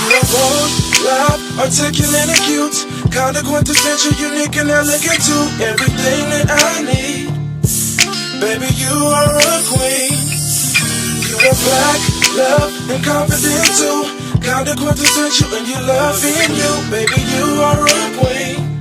You are bold, loud, articulate and cute, kinda quintessential, unique and elegant too. Everything that I need, baby, you are a queen. You are black, love, and confident too, kinda quintessential, and you love being you, baby, you are a queen.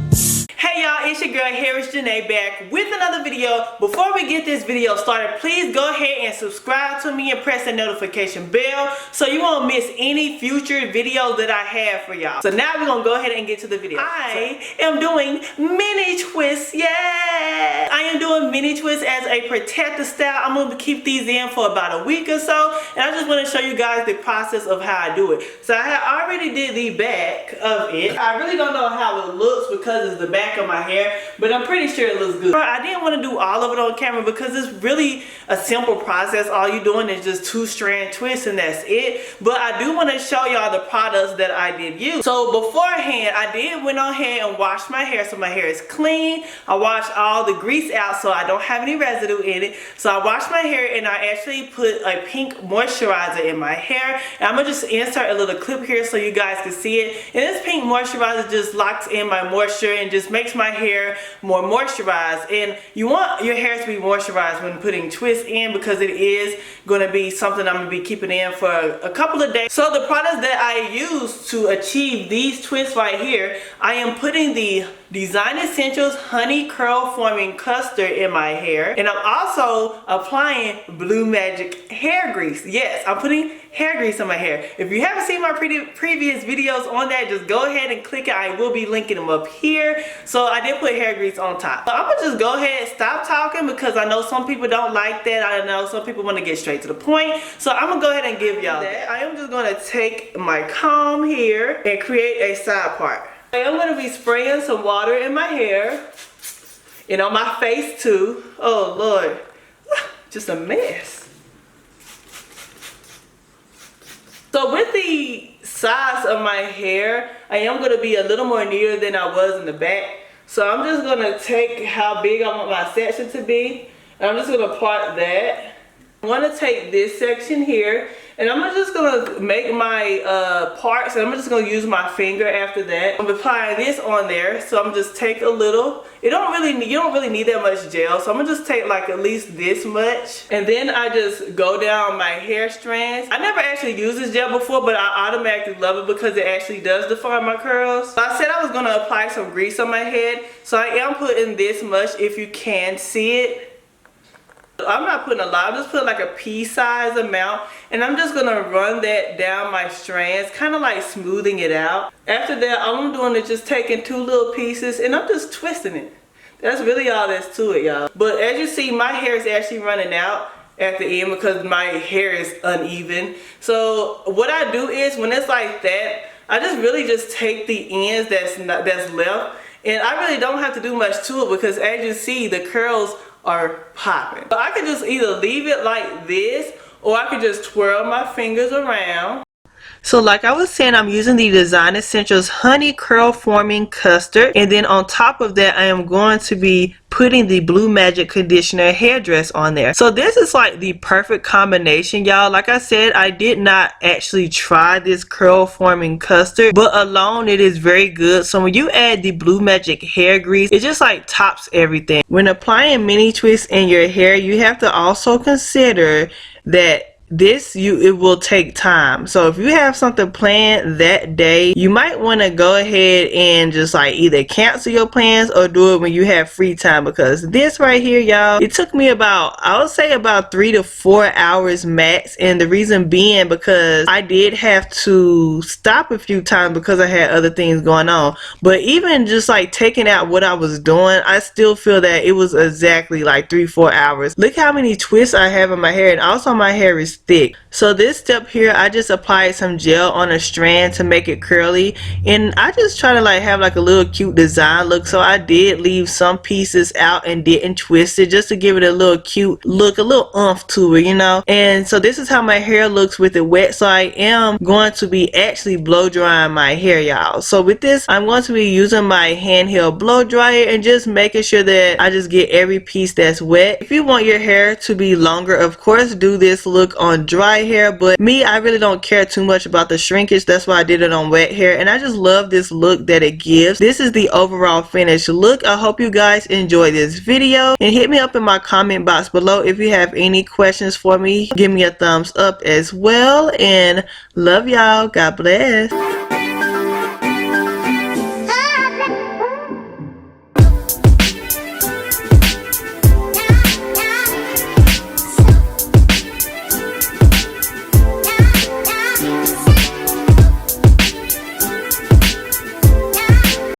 Hey y'all, it's your girl here is Janae back with another video. Before we get this video started, please go ahead and subscribe to me and press the notification bell so you won't miss any future videos that I have for y'all. So now we're gonna go ahead and get to the video. I am doing mini twists, yeah! I am doing mini twists as a protective style. I'm gonna keep these in for about a week or so, and I just want to show you guys the process of how I do it. So I have already did the back of it. I really don't know how it looks because it's the back of my hair, but I'm pretty sure it looks good. I didn't want to do all of it on camera because it's really a simple process. All you're doing is just 2-strand twists and that's it. But I do want to show y'all the products that I did use. So beforehand, I did went on ahead and washed my hair so my hair is clean. I washed all the grease out so I don't have any residue in it. So I washed my hair and I actually put a pink moisturizer in my hair. And I'm gonna just insert a little clip here so you guys can see it. And this pink moisturizer just locks in my moisture and just makes my hair more moisturized. And you want your hair to be moisturized when putting twists in because it is going to be something I'm going to be keeping in for a couple of days. So the products that I use to achieve these twists right here, I am putting the Design Essentials Honey Curl Forming Custard in my hair, and I'm also applying Blue Magic hair grease. Yes, I'm putting hair grease on my hair. If you haven't seen my previous videos on that, just go ahead and click it. I will be linking them up here. So I did put hair grease on top. So I'm gonna just go ahead and stop talking because I know some people don't like that. I know some people want to get straight to the point. So I'm gonna go ahead and give y'all that. I am just gonna take my comb here and create a side part. I'm going to be spraying some water in my hair and on my face too. Oh Lord, just a mess. So with the size of my hair, I am going to be a little more neater than I was in the back. So I'm just going to take how big I want my section to be, and I'm just going to part that. I'm going to take this section here, and I'm just going to make my parts, and I'm just going to use my finger after that. I'm applying this on there, so I'm just take a little. You don't really need that much gel, so I'm going to just take like at least this much. And then I just go down my hair strands. I never actually used this gel before, but I automatically love it because it actually does define my curls. So I said I was going to apply some grease on my head, so I am putting this much if you can see it. I'm not putting a lot, I'm just putting like a pea-sized amount, and I'm just going to run that down my strands, kind of like smoothing it out. After that, all I'm doing is just taking 2 little pieces and I'm just twisting it. That's really all there's to it, y'all. But as you see, my hair is actually running out at the end because my hair is uneven. So what I do is when it's like that, I just really just take the ends that's left, and I really don't have to do much to it because as you see, the curls are popping. So I could just either leave it like this, or I could just twirl my fingers around. So like I was saying, I'm using the Design Essentials Honey Curl Forming Custard, and then on top of that I am going to be putting the Blue Magic Conditioner Hairdress on there. So this is like the perfect combination, y'all. Like I said, I did not actually try this curl forming custard, but alone it is very good. So when you add the Blue Magic hair grease, it just like tops everything. When applying mini twists in your hair, you have to also consider that it will take time. So if you have something planned that day, you might want to go ahead and just like either cancel your plans or do it when you have free time, because this right here, y'all, it took me about, I would say about 3 to 4 hours max. And the reason being because I did have to stop a few times because I had other things going on. But even just like taking out what I was doing, I still feel that it was exactly like 3-4 hours. Look how many twists I have in my hair, and also my hair is thick. So this step here, I just applied some gel on a strand to make it curly, and I just try to like have like a little cute design look. So I did leave some pieces out and didn't twist it, just to give it a little cute look, a little oomph to it, you know. And so this is how my hair looks with it wet. So I am going to be actually blow drying my hair, y'all. So with this, I'm going to be using my handheld blow dryer and just making sure that I just get every piece that's wet. If you want your hair to be longer, of course, do this look on dry hair, but me, I really don't care too much about the shrinkage. That's why I did it on wet hair, and I just love this look that it gives. This is the overall finished look. I hope you guys enjoy this video, and hit me up in my comment box below if you have any questions for me. Give me a thumbs up as well, and love y'all. God bless.